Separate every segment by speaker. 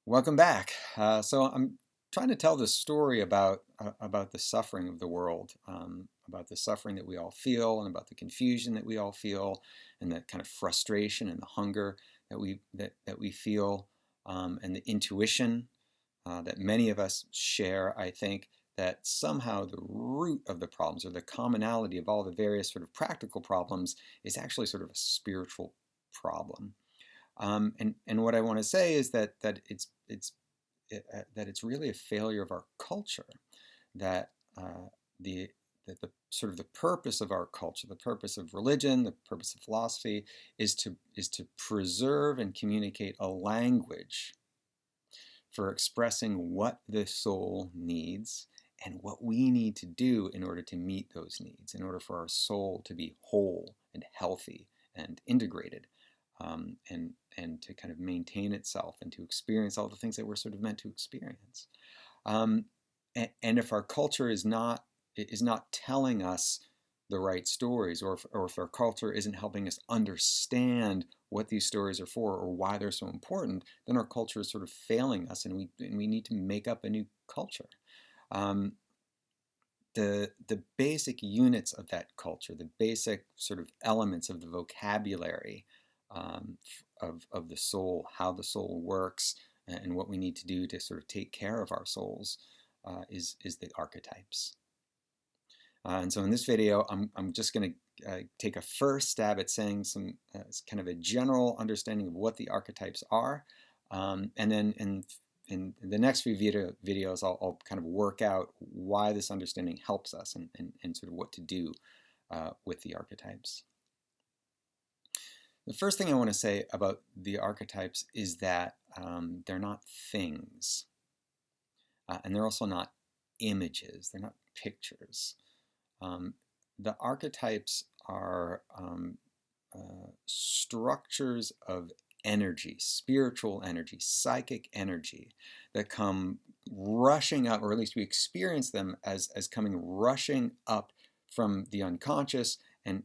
Speaker 1: Welcome back. So I'm trying to tell this story about the suffering of the world, about the suffering that we all feel, and about the confusion that we all feel, and the kind of frustration and the hunger that we feel, and the intuition that many of us share. I think that somehow the root of the problems, or the commonality of all the various sort of practical problems, is actually sort of a spiritual problem. And what I want to say is that it's really a failure of our culture, that the the sort of the purpose of our culture, the purpose of religion, the purpose of philosophy, is to preserve and communicate a language for expressing what the soul needs and what we need to do in order to meet those needs, in order for our soul to be whole and healthy and integrated, and to kind of maintain itself and to experience all the things that we're sort of meant to experience. Um, and if our culture is not telling us the right stories, or if our culture isn't helping us understand what these stories are for or why they're so important, then our culture is sort of failing us, and we need to make up a new culture. Um, the basic units of that culture, the basic sort of elements of the vocabulary, of the soul, how the soul works, and what we need to do to sort of take care of our souls, is the archetypes. And so in this video, I'm just going to take a first stab at saying some kind of a general understanding of what the archetypes are. And then in the next few videos, I'll kind of work out why this understanding helps us, and sort of what to do with the archetypes. The first thing I want to say about the archetypes is that they're not things, and they're also not images. They're not pictures. Um, the archetypes are structures of energy, spiritual energy, psychic energy, that come rushing up, or at least we experience them as coming rushing up from the unconscious, and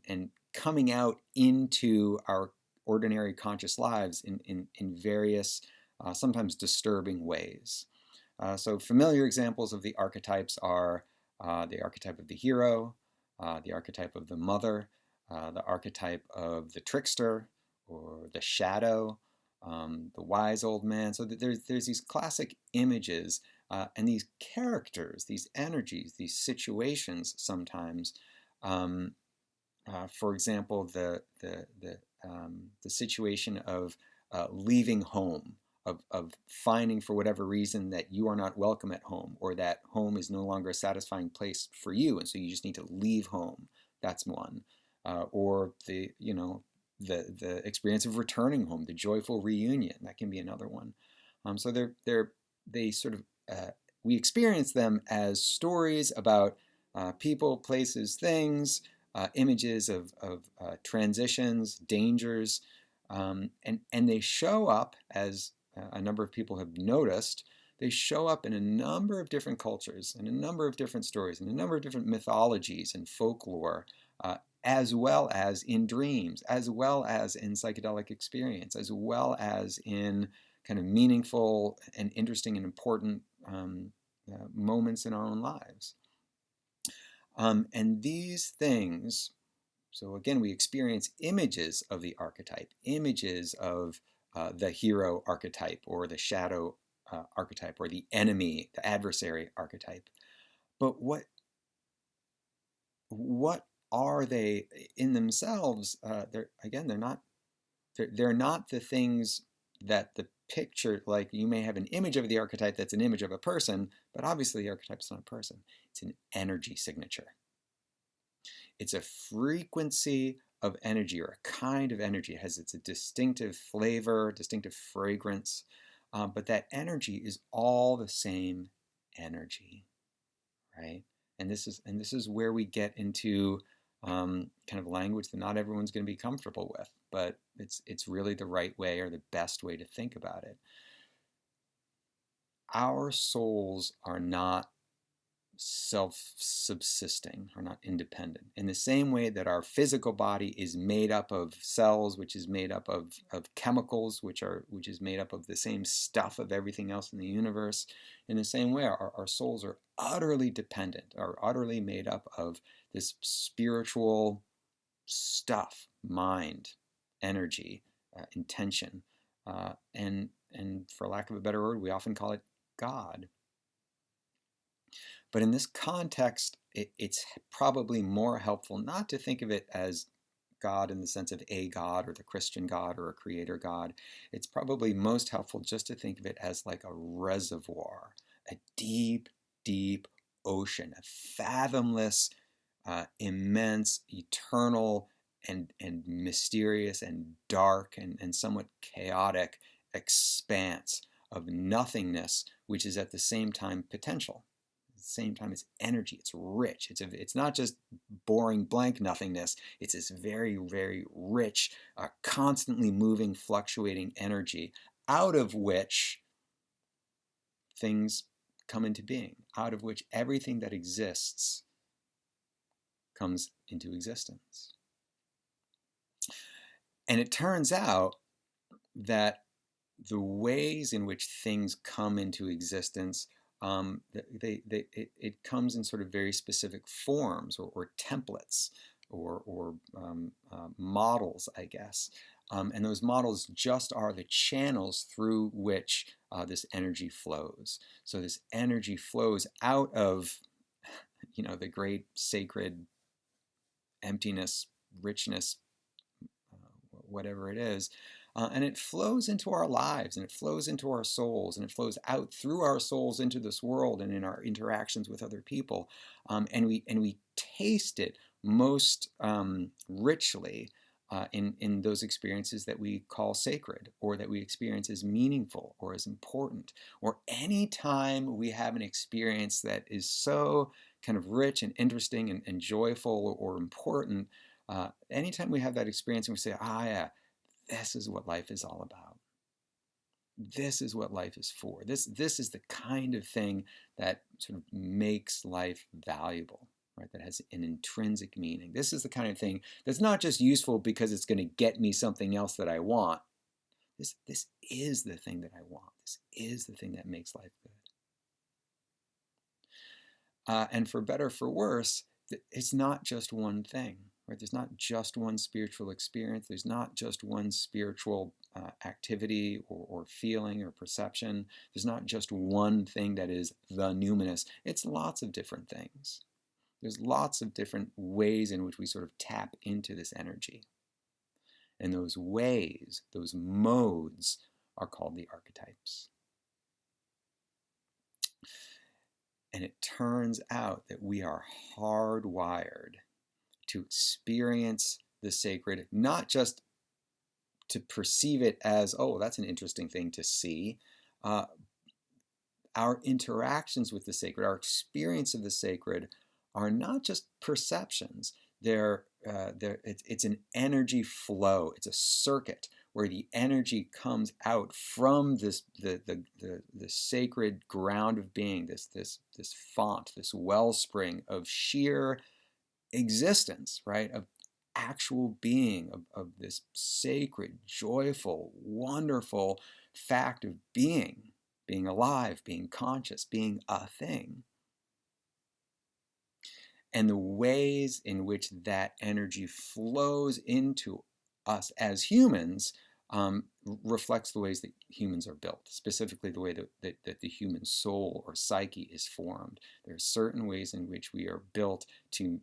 Speaker 1: coming out into our ordinary conscious lives in various, sometimes disturbing ways. So familiar examples of the archetypes are the archetype of the hero, the archetype of the mother, the archetype of the trickster or the shadow, the wise old man. So there's these classic images, and these characters, these energies, these situations sometimes. Um, for example, the situation of leaving home, of finding for whatever reason that you are not welcome at home, or that home is no longer a satisfying place for you, and so you just need to leave home. That's one. Or the experience of returning home, the joyful reunion. That can be another one. So they sort of we experience them as stories about people, places, things, images of transitions, dangers, and they show up, as a number of people have noticed. They show up in a number of different cultures, in a number of different stories, in a number of different mythologies and folklore, as well as in dreams, as well as in psychedelic experience, as well as in kind of meaningful and interesting and important moments in our own lives. And these things, so again, we experience images of the archetype, images of the hero archetype, or the shadow archetype, or the enemy, the adversary archetype. But what are they in themselves? They're not the things that the picture, like you may have an image of the archetype that's an image of a person, but obviously the archetype's not a person. It's an energy signature. It's a frequency of energy, or a kind of energy. It has its a distinctive flavor, distinctive fragrance, but that energy is all the same energy, right? And this is where we get into kind of language that not everyone's going to be comfortable with, but it's really the right way, or the best way to think about it. Our souls are not self-subsisting, are not independent. In the same way that our physical body is made up of cells, which is made up of chemicals, which is made up of the same stuff of everything else in the universe, in the same way our souls are utterly dependent, are utterly made up of this spiritual stuff, mind, energy, intention, and for lack of a better word, we often call it God. But in this context, it's probably more helpful not to think of it as God in the sense of a God or the Christian God or a creator God. It's probably most helpful just to think of it as like a reservoir, a deep, deep ocean, a fathomless, immense, eternal, and mysterious and dark and somewhat chaotic expanse of nothingness, which is at the same time potential. At the same time, it's energy, it's rich. It's not just boring blank nothingness, it's this very, very rich, constantly moving, fluctuating energy out of which things come into being, out of which everything that exists comes into existence. And it turns out that the ways in which things come into existence, it comes in sort of very specific forms or templates or models, I guess. And those models just are the channels through which this energy flows. So this energy flows out of, the great sacred emptiness, richness, whatever it is, and it flows into our lives, and it flows into our souls, and it flows out through our souls into this world and in our interactions with other people, and we taste it most richly in those experiences that we call sacred, or that we experience as meaningful or as important, or any time we have an experience that is so kind of rich and interesting and joyful or important. Anytime we have that experience and we say, yeah, this is what life is all about. This is what life is for. This is the kind of thing that sort of makes life valuable, right? That has an intrinsic meaning. This is the kind of thing that's not just useful because it's going to get me something else that I want. This is the thing that I want. This is the thing that makes life good. And for better or for worse, it's not just one thing. Right? There's not just one spiritual experience. There's not just one spiritual activity or feeling or perception. There's not just one thing that is the numinous. It's lots of different things. There's lots of different ways in which we sort of tap into this energy. And those ways, those modes, are called the archetypes. And it turns out that we are hardwired to experience the sacred, not just to perceive it as, oh, that's an interesting thing to see. Our interactions with the sacred, our experience of the sacred, are not just perceptions. It's an energy flow. It's a circuit where the energy comes out from the sacred ground of being, this font, this wellspring of sheer existence, right? Of actual being, of this sacred, joyful, wonderful fact of being alive, being conscious, being a thing. And the ways in which that energy flows into us as humans reflects the ways that humans are built, specifically the way that the human soul or psyche is formed. There are certain ways in which we are built to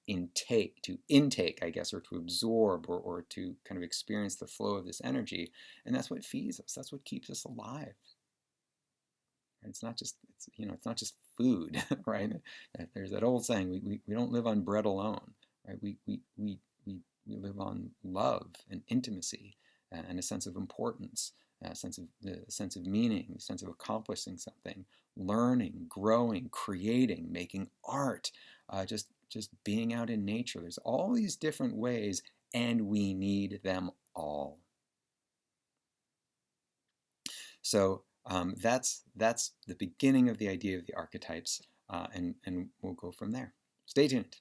Speaker 1: intake, I guess, or to absorb or to kind of experience the flow of this energy. And that's what feeds us. That's what keeps us alive. It's not just food, right? There's that old saying, we don't live on bread alone, right? We live on love and intimacy and a sense of importance, a sense of meaning, a sense of accomplishing something, learning, growing, creating, making art, just being out in nature. There's all these different ways, and we need them all. So that's the beginning of the idea of the archetypes. and we'll go from there. Stay tuned.